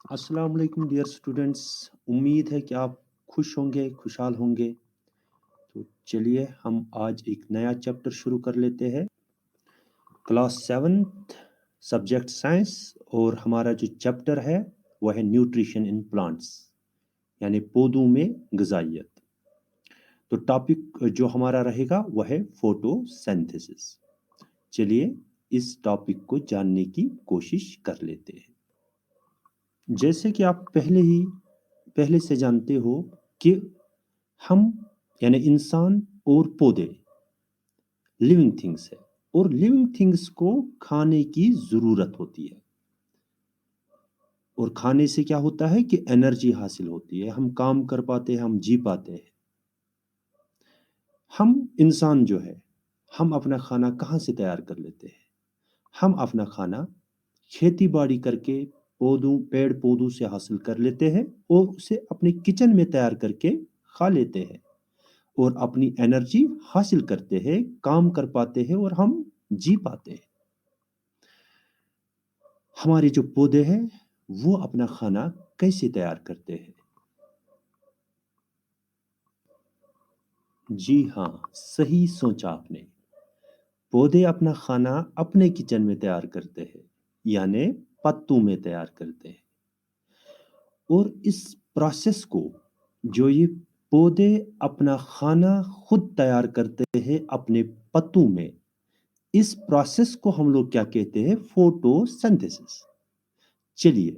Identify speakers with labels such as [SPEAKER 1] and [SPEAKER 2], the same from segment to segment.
[SPEAKER 1] अस्सलाम वालेकुम dear students. उम्मीद है कि आप खुश होंगे, खुशहाल होंगे। तो चलिए हम आज एक नया चैप्टर शुरू कर लेते हैं। क्लास 7th सब्जेक्ट साइंस और हमारा जो चैप्टर है वह है न्यूट्रिशन इन प्लांट्स, यानी पौधों में ग़िज़ाइयत। तो टॉपिक जो हमारा रहेगा वह है फोटोसिंथेसिस। चलिए इस टॉपिक को जानने की कोशिश कर लेते हैं। जैसे कि आप पहले से जानते हो कि हम यानी इंसान और पौधे लिविंग थिंग्स है, और लिविंग थिंग्स को खाने की ज़रूरत होती है। और खाने से क्या होता है कि एनर्जी हासिल होती है, हम काम कर पाते हैं, हम जी पाते हैं। हम इंसान जो है, हम अपना खाना कहाँ से तैयार कर लेते हैं? हम अपना खाना खेती बाड़ी करके पेड़ पौधों से हासिल कर लेते हैं और उसे अपने किचन में तैयार करके खा लेते हैं और अपनी एनर्जी हासिल करते हैं, काम कर पाते हैं और हम जी पाते हैं। हमारे जो पौधे हैं वो अपना खाना कैसे तैयार करते हैं? जी हाँ, सही सोचा आपने। पौधे अपना खाना अपने किचन में तैयार करते हैं, यानी पत्तों में तैयार करते हैं। और इस प्रोसेस को, जो ये पौधे अपना खाना खुद तैयार करते हैं अपने पत्तों में, इस प्रोसेस को हम लोग क्या कहते हैं? फोटोसिंथेसिस। चलिए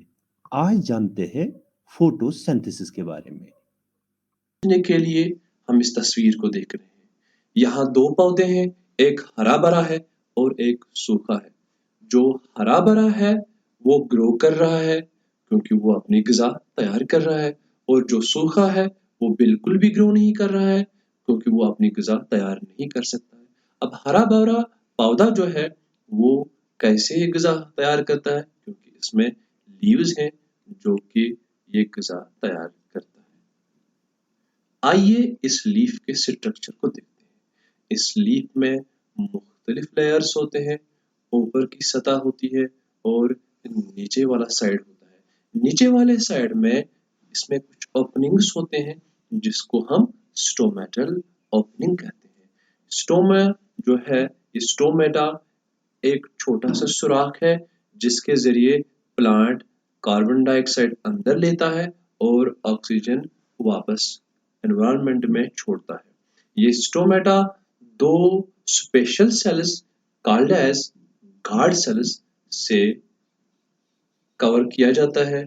[SPEAKER 1] आज जानते हैं फोटोसिंथेसिस के बारे में।
[SPEAKER 2] समझने के लिए हम इस तस्वीर को देख रहे हैं। यहाँ दो पौधे हैं, एक हरा भरा है और एक सूखा है। जो हरा भरा है वो ग्रो कर रहा है क्योंकि वो अपनी ग़िज़ा तैयार कर रहा है, और जो सूखा है वो बिल्कुल भी ग्रो नहीं कर रहा है क्योंकि वो अपनी ग़िज़ा तैयार नहीं कर सकता है। अब हरा भरा पौधा जो है वो कैसे ये ग़िज़ा तैयार करता है? क्योंकि इसमें लीव्स हैं जो कि ये ग़िज़ा तैयार करता है। आइए इस लीफ के स्ट्रक्चर को देखते हैं। इस लीफ में मुख्तलिफ लेयर्स होते हैं। ऊपर की सतह होती है और नीचे वाला साइड होता है। नीचे वाले साइड में इसमें कुछ ओपनिंग्स होते हैं जिसको हम स्टोमेटल ओपनिंग कहते हैं। स्टोमा जो है, ये स्टोमेटा एक छोटा सा सुराख है जिसके जरिए प्लांट कार्बन डाइऑक्साइड अंदर लेता है और ऑक्सीजन वापस एनवायरनमेंट में छोड़ता है। ये स्टोमेटा दो special cells called as guard cells से कवर किया जाता है।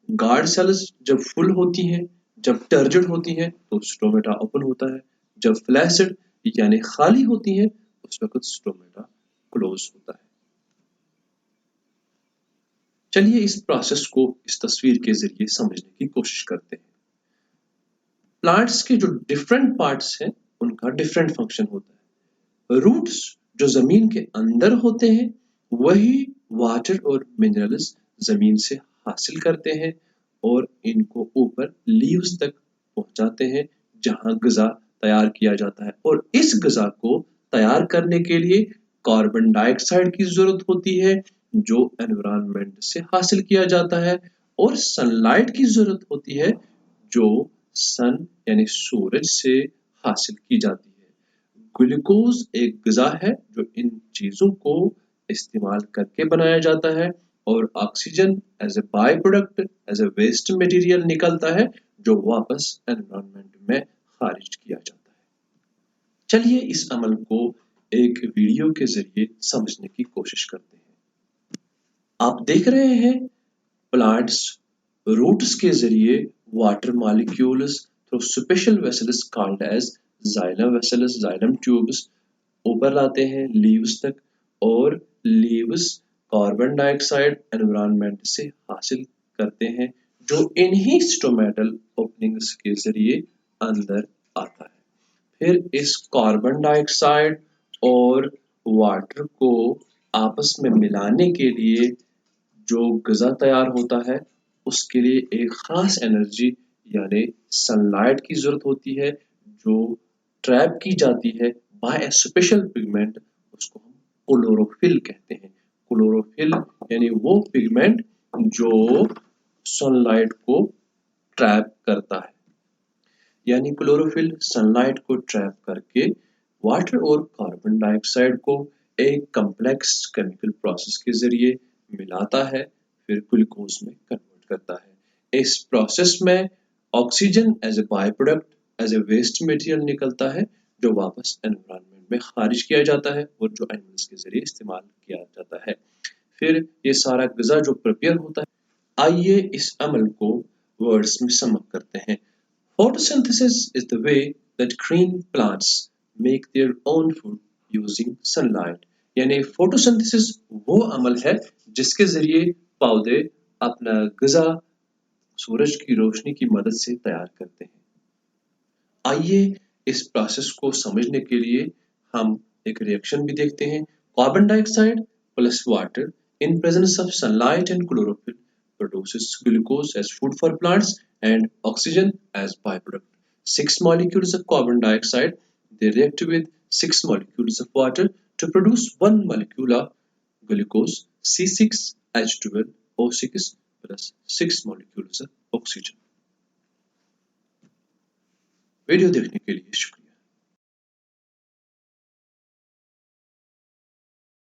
[SPEAKER 2] गार्ड सेल्स जब फुल होती हैं, जब टर्जिड होती हैं तो स्टोमेटा ओपन होता है। जब फ्लैसिड यानी खाली होती हैं उस वक्त स्टोमेटा क्लोज होता है। चलिए इस प्रोसेस को इस तस्वीर के जरिए समझने की कोशिश करते हैं। प्लांट्स के जो डिफरेंट पार्ट्स हैं उनका डिफरेंट फंक्शन होता है। रूट्स जो जमीन के अंदर होते हैं वही वाटर और मिनरल्स जमीन से हासिल करते हैं और इनको ऊपर लीव्स तक पहुंचाते हैं जहां ग़िज़ा तैयार किया जाता है। और इस ग़िज़ा को तैयार करने के लिए कार्बन डाइऑक्साइड की जरूरत होती है जो एनवायरनमेंट से हासिल किया जाता है, और सनलाइट की जरूरत होती है जो सन यानी सूरज से हासिल की जाती है। ग्लूकोज एक ग़िज़ा है जो इन चीजों को इस्तेमाल करके बनाया जाता है, और oxygen as a by product, as a waste material निकलता है जो वापस एनवायरनमेंट में खारिज किया जाता है। चलिए इस अमल को एक वीडियो के जरिए समझने की कोशिश करते हैं। आप देख रहे हैं प्लांट्स रूट्स के जरिए water molecules through special vessels called as xylem vessels, xylem tubes ऊपर लाते हैं लीव्स तक, और लीव्स कार्बन डाइऑक्साइड एनवायरनमेंट से हासिल करते हैं जो इन्हीं स्टोमेटल ओपनिंग्स के जरिए अंदर आता है। फिर इस कार्बन डाइऑक्साइड और वाटर को आपस में मिलाने के लिए जो ग़िज़ा तैयार होता है उसके लिए एक खास एनर्जी यानी सनलाइट की जरूरत होती है जो ट्रैप की जाती है बाय ए स्पेशल पिगमेंट, उसको हम क्लोरोफिल कहते हैं। क्लोरोफिल यानी वो पिगमेंट जो सनलाइट को ट्रैप करता है, यानी क्लोरोफिल सनलाइट को ट्रैप करके वाटर और कार्बन डाइऑक्साइड को एक कॉम्प्लेक्स केमिकल प्रोसेस के जरिए मिलाता है, फिर ग्लूकोज में कन्वर्ट करता है। इस प्रोसेस में oxygen as a by product, as a waste material निकलता है, जो वापस एनवायरनमेंट में खारिज किया जाता है और जो एनिमल्स के जरिए इस्तेमाल किया जाता है। फिर ये सारा गज़ा जो प्रिपेयर होता है, आइए इस अमल को वर्ड्स में सम अप करते हैं। Photosynthesis is the way that green plants make their own food using sunlight. यानी फोटोसिंथेसिस वो अमल है जिसके जरिए पौधे अपना ग़िज़ा सूरज की रोशनी की मदद से तैयार करते हैं। आइए इस प्रोसेस को समझने के लिए हम एक रिएक्शन भी देखते हैं। Carbon dioxide plus water in presence of sunlight and chlorophyll produces glucose as food for plants and oxygen as byproduct. 6 molecules of carbon dioxide, they react with 6 molecules of water to produce 1 molecule of glucose, C6H12O6 plus 6 molecules of oxygen. Video देखने के लिए शुक्रिया।